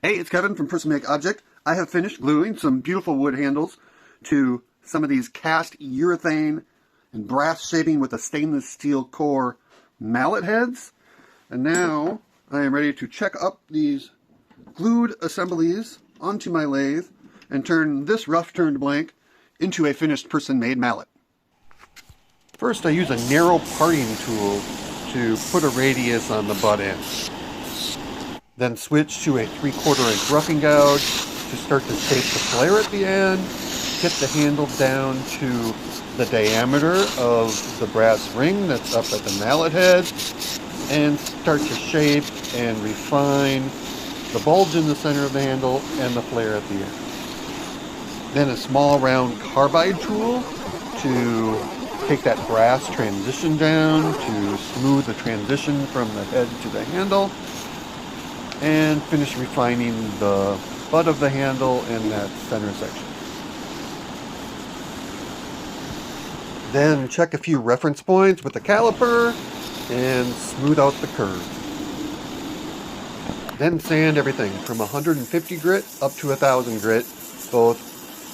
Hey, it's Kevin from PersonMadeMallet Object. I have finished gluing some beautiful wood handles to some of these cast urethane and brass shaping with a stainless steel core mallet heads. And now I am ready to check up these glued assemblies onto my lathe and turn this rough turned blank into a finished person-made mallet. First, I use a narrow parting tool to put a radius on the butt end. Then switch to a 3/4 inch roughing gouge to start to shape the flare at the end, get the handle down to the diameter of the brass ring that's up at the mallet head, and start to shape and refine the bulge in the center of the handle and the flare at the end. Then a small round carbide tool to take that brass transition down to smooth the transition from the head to the handle, and finish refining the butt of the handle in that center section. Then check a few reference points with the caliper and smooth out the curve. Then sand everything from 150 grit up to 1000 grit, both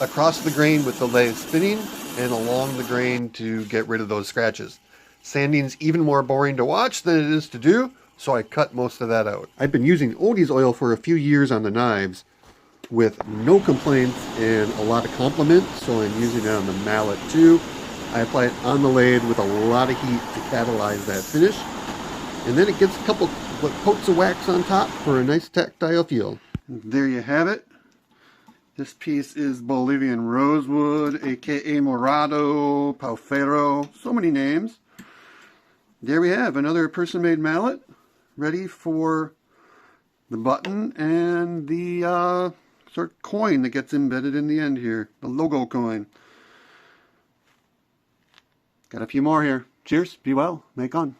across the grain with the lathe spinning and along the grain to get rid of those scratches. Sanding's even more boring to watch than it is to do, so I cut most of that out. I've been using Odie's oil for a few years on the knives with no complaints and a lot of compliments, so I'm using it on the mallet too. I apply it on the lathe with a lot of heat to catalyze that finish, and then it gets a couple coats of wax on top for a nice tactile feel. There you have it. This piece is Bolivian rosewood, aka Morado, Paufero, so many names. There we have another person-made mallet, ready for the button and the sort of coin that gets embedded in the end here, the logo coin. Got a few more here. Cheers, be well, make on.